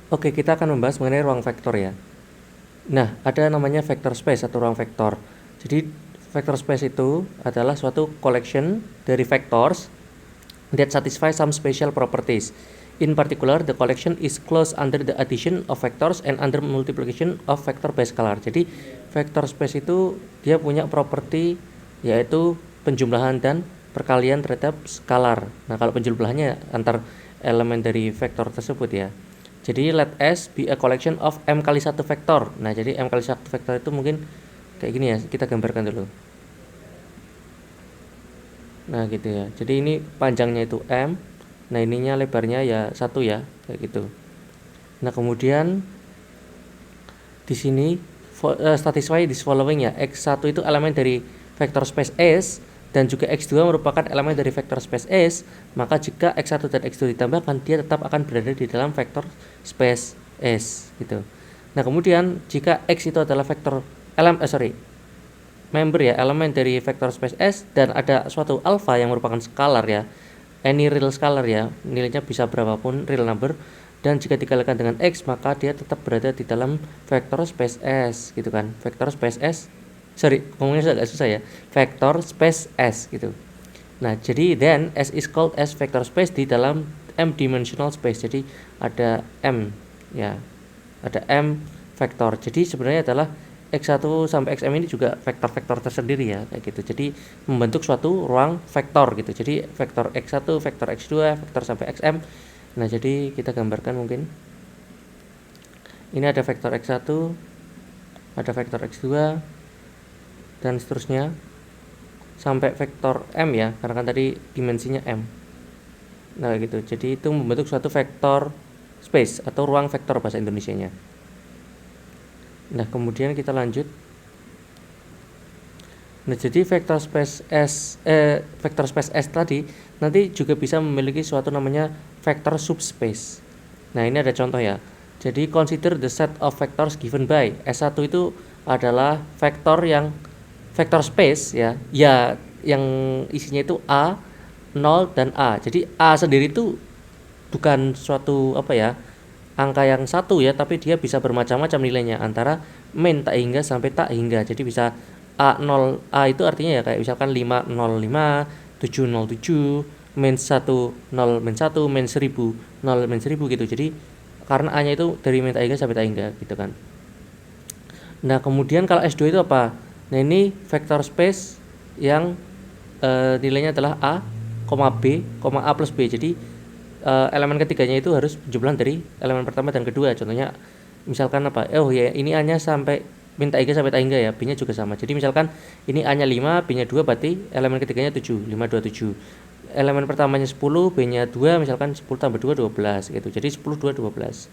Oke, kita akan membahas mengenai ruang vektor ya. Nah, ada namanya vector space atau ruang vektor. Jadi, vector space itu adalah suatu collection dari vectors that satisfy some special properties. In particular, the collection is closed under the addition of vectors and under multiplication of vector by scalar. Jadi, vector space itu dia punya properti yaitu penjumlahan dan perkalian terhadap skalar. Nah, kalau penjumlahannya antar elemen dari vektor tersebut ya. Jadi let S be a collection of M kali satu vektor. Nah, jadi M kali satu vektor itu mungkin kayak gini ya, kita gambarkan dulu. Nah, gitu ya. Jadi ini panjangnya itu M. Nah, ininya lebarnya ya 1 ya, kayak gitu. Nah, kemudian di sini satisfy this following ya. X1 itu elemen dari vektor space S dan juga X2 merupakan elemen dari vektor space S, maka jika X1 dan X2 ditambahkan, dia tetap akan berada di dalam vektor space S gitu. Nah, kemudian jika X itu adalah vektor member ya, elemen dari vektor space S dan ada suatu alpha yang merupakan skalar ya, any real scalar ya, nilainya bisa berapapun real number, dan jika dikalikan dengan X maka dia tetap berada di dalam vektor space S gitu kan. Vektor space S, ngomongnya agak susah ya, vektor space S gitu. Nah, jadi then S is called as vector space di dalam M dimensional space. Jadi ada M ya, ada M vektor. Jadi sebenarnya adalah X1 sampai XM ini juga vektor-vektor tersendiri ya, kayak gitu. Jadi membentuk suatu ruang vektor gitu. Jadi vektor X1, vektor X2, vektor sampai XM. Nah, jadi kita gambarkan mungkin. Ini ada vektor X1, ada vektor X2 dan seterusnya sampai vektor M ya, karena kan tadi dimensinya M. Nah, gitu. Jadi itu membentuk suatu vektor space atau ruang vektor bahasa Indonesianya. Nah, kemudian kita lanjut. Nah, jadi vektor space S tadi nanti juga bisa memiliki suatu namanya vektor subspace. Nah, ini ada contoh ya. Jadi consider the set of vectors given by S1 itu adalah vektor space ya. Ya, yang isinya itu A, 0 dan A. Jadi A sendiri itu bukan suatu angka yang satu ya, tapi dia bisa bermacam-macam nilainya antara min tak hingga sampai tak hingga. Jadi bisa A0, A itu artinya ya kayak misalkan 505, 707, min 1, 0 min 1, min 1000, 0 min 1000 gitu. Jadi karena A-nya itu dari min tak hingga sampai tak hingga gitu kan. Nah, kemudian kalau S2 itu apa? Nah, ini vector space yang nilainya adalah A, B, A plus B. Jadi elemen ketiganya itu harus jumlah dari elemen pertama dan kedua. Contohnya misalkan ini A-nya sampai min tak hingga sampai tak hingga ya, B-nya juga sama. Jadi misalkan ini A-nya 5, B-nya 2, berarti elemen ketiganya 7, 5 2 7. Elemen pertamanya 10, B-nya 2, misalkan 10 tambah 2 12 gitu. Jadi 10 2 12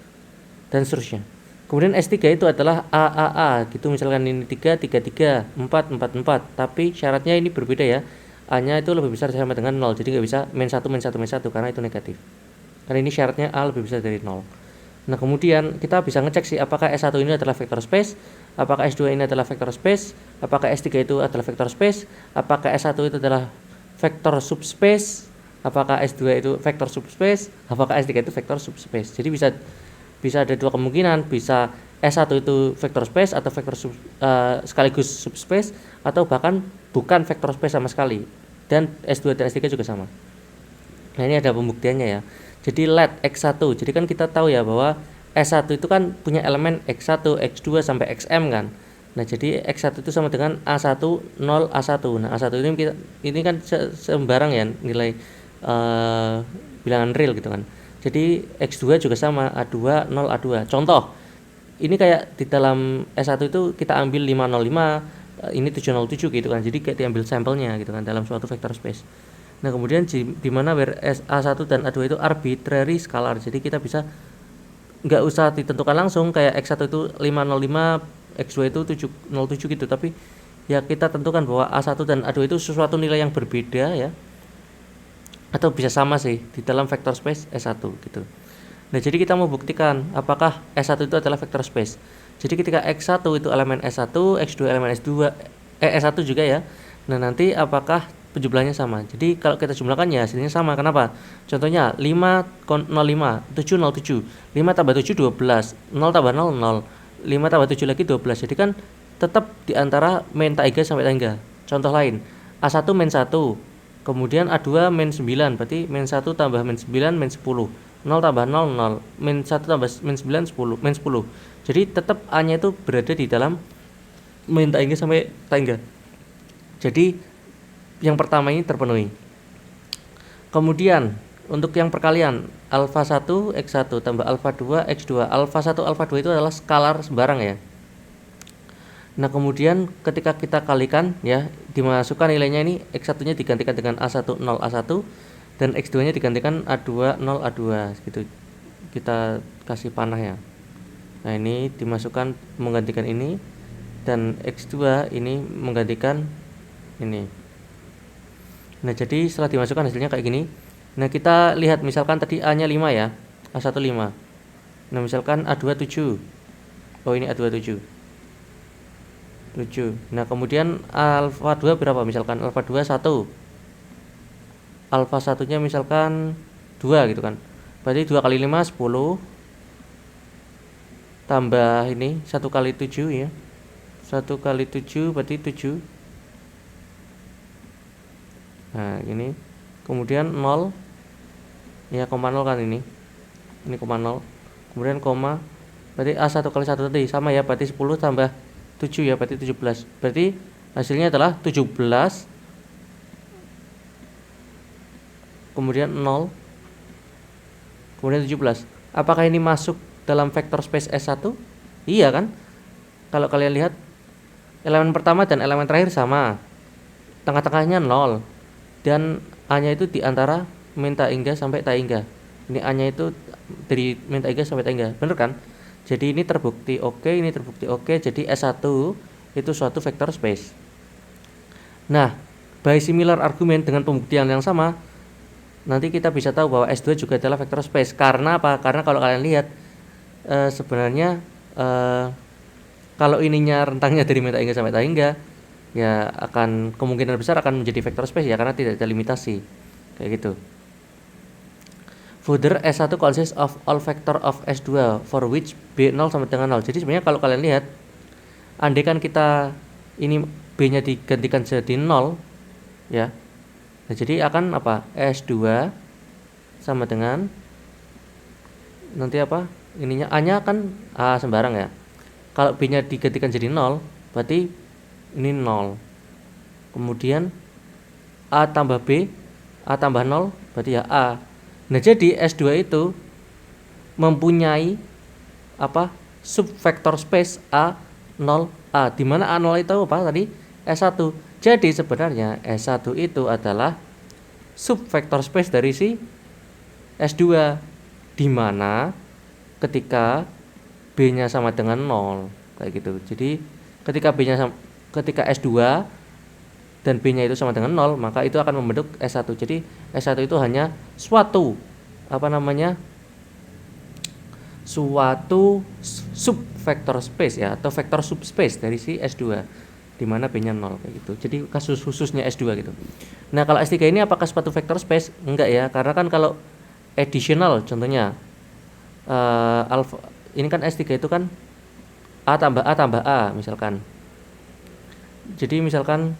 dan seterusnya. Kemudian S3 itu adalah A gitu, misalkan ini 3 3 3, 4 4 4, tapi syaratnya ini berbeda ya. A-nya itu lebih besar sama dengan 0, jadi nggak bisa min 1 min 1 min 1 karena itu negatif. Karena ini syaratnya A lebih besar dari 0. Nah, kemudian kita bisa ngecek sih apakah S1 ini adalah vector space, apakah S2 ini adalah vector space, apakah S3 itu adalah vector space, apakah S1 itu adalah vector subspace, apakah S2 itu vector subspace, apakah S3 itu vector subspace. Jadi bisa ada dua kemungkinan, bisa S1 itu vector space atau sekaligus subspace, atau bahkan bukan vector space sama sekali. Dan S2 dan S3 juga sama. Nah, ini ada pembuktiannya ya. Jadi let X1. Jadi kan kita tahu ya bahwa S1 itu kan punya elemen X1, X2 sampai XM kan. Nah, jadi X1 itu sama dengan A1 0 A1. Nah, A1 ini kan sembarang ya nilai bilangan real gitu kan. Jadi X2 juga sama A2 0 A2. Contoh, ini kayak di dalam S1 itu kita ambil 505, ini 707 gitu kan. Jadi kayak diambil sampelnya gitu kan dalam suatu vector space. Nah, kemudian di mana where A1 dan A2 itu arbitrary scalar. Jadi kita bisa nggak usah ditentukan langsung kayak X1 itu 505, X2 itu 707 gitu, tapi ya kita tentukan bahwa A1 dan A2 itu sesuatu nilai yang berbeda ya. Atau bisa sama sih di dalam vector space S1 gitu. Nah, jadi kita mau buktikan apakah S1 itu adalah vector space. Jadi ketika X1 itu elemen S1, X2 elemen S1 juga ya. Nah, nanti apakah penjumlahannya sama. Jadi kalau kita jumlahkan ya hasilnya sama. Kenapa? Contohnya 5,05 707. 5 tambah 7 12, 0 tambah 0 0, 5 tambah 7 lagi 12. Jadi kan tetap di antara min tak hingga sampai tak hingga. Contoh lain, A1 min 1, kemudian A2 min 9, berarti min 1 tambah min 9 min 10. 0 tambah 0 0, min 1 tambah min 9 10, min 10. Jadi tetap A-nya itu berada di dalam min tak hingga sampai tak hingga. Jadi yang pertama ini terpenuhi. Kemudian untuk yang perkalian alfa 1 x1 tambah alfa 2 x2. Alfa 1 alfa 2 itu adalah skalar sembarang ya. Nah, kemudian ketika kita kalikan ya, dimasukkan nilainya ini x1-nya digantikan dengan A1 0 A1 dan x2-nya digantikan A2 0 A2 gitu. Kita kasih panah ya. Nah, ini dimasukkan menggantikan ini dan x2 ini menggantikan ini. Nah, jadi setelah dimasukkan hasilnya kayak gini. Nah, kita lihat misalkan tadi A-nya 5 ya. A1 5. Nah, misalkan A2 7. Oh, ini A2 7. Nah, kemudian alfa 2 berapa? Misalkan alfa 2 1. Alfa 1-nya misalkan 2 gitu kan. Berarti 2 kali 5 10. Tambah ini 1 kali 7 ya. 1 kali 7 berarti 7. Nah, ini kemudian 0 ya, koma 0 kan ini koma 0, kemudian koma, berarti A1 kali 1 tadi sama ya, berarti 10 tambah 7 ya, berarti 17. Berarti hasilnya adalah 17 kemudian 0 kemudian 17. Apakah ini masuk dalam vector space S1? Iya kan? Kalau kalian lihat elemen pertama dan elemen terakhir sama, tengah-tengahnya 0 dan A-nya itu di antara min tak hingga sampai tak hingga. Ini A-nya itu dari min tak hingga sampai tak hingga. Bener kan? Jadi ini terbukti oke, ini terbukti oke. Jadi S1 itu suatu vector space. Nah, by similar argument dengan pembuktian yang sama, nanti kita bisa tahu bahwa S2 juga adalah vector space. Karena apa? Karena kalau kalian lihat sebenarnya kalau ininya rentangnya dari min tak hingga sampai tak hingga, ya akan kemungkinan besar akan menjadi vector space ya, karena tidak ada limitasi kayak gitu. Further, S1 consists of all vector of S2 for which B0 sama dengan 0. Jadi sebenarnya kalau kalian lihat, andai kan kita ini B-nya digantikan jadi 0 ya. Nah, jadi akan apa? S2 sama dengan nanti apa? Ininya A-nya kan A sembarang ya. Kalau B-nya digantikan jadi 0, berarti ini 0. Kemudian A tambah B, A tambah 0 berarti ya A. Nah, jadi S2 itu mempunyai apa? Subvektor space A0A, di mana A0 itu apa tadi? S1. Jadi sebenarnya S1 itu adalah subvektor space dari si S2, di mana ketika B-nya sama dengan 0 kayak gitu. Jadi ketika S2 dan B-nya itu sama dengan 0, maka itu akan membentuk S1. Jadi S1 itu hanya suatu suatu subvektor space ya, atau vektor subspace dari si S2 di mana B-nya 0 kayak gitu. Jadi kasus khususnya S2 gitu. Nah, kalau S3 ini apakah suatu vektor space? Enggak ya, karena kan kalau additional contohnya alpha ini kan S3 itu kan A tambah A misalkan. Jadi misalkan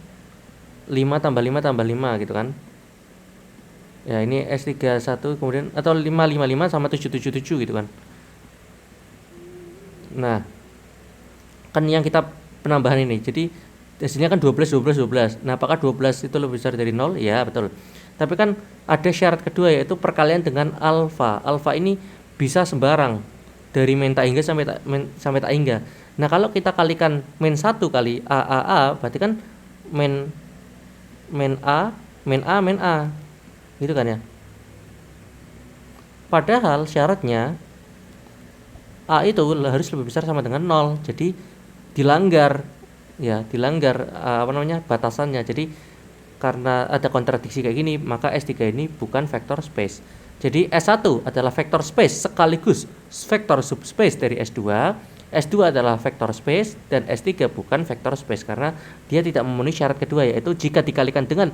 5 tambah 5 tambah 5 gitu kan. Ya, ini S3 1 kemudian atau 5 sama 7 gitu kan. Nah, kan yang kita penambahan ini. Jadi hasilnya kan 12. Nah, apakah 12 itu lebih besar dari 0? Ya, betul. Tapi kan ada syarat kedua, yaitu perkalian dengan alfa. Alfa ini bisa sembarang dari min tak hingga sampai tak hingga. Nah, kalau kita kalikan min 1 kali A, berarti kan min A. Gitu kan ya. Padahal syaratnya A itu harus lebih besar sama dengan 0. Jadi dilanggar batasannya. Jadi karena ada kontradiksi kayak gini, maka S3 ini bukan vector space. Jadi S1 adalah vector space sekaligus vector subspace dari S2. S2 adalah vector space dan S3 bukan vector space karena dia tidak memenuhi syarat kedua, yaitu jika dikalikan dengan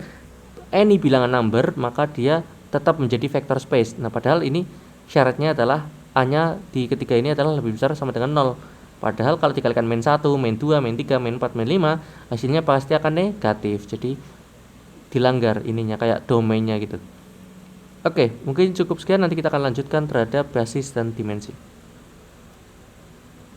any bilangan number, maka dia tetap menjadi vector space. Nah, padahal ini syaratnya adalah A-nya di ketiga ini adalah lebih besar sama dengan 0. Padahal kalau dikalikan min 1, min 2, min 3, min 4, min 5, hasilnya pasti akan negatif. Jadi dilanggar ininya, kayak domainnya gitu. Oke, mungkin cukup sekian, nanti kita akan lanjutkan terhadap basis dan dimensi.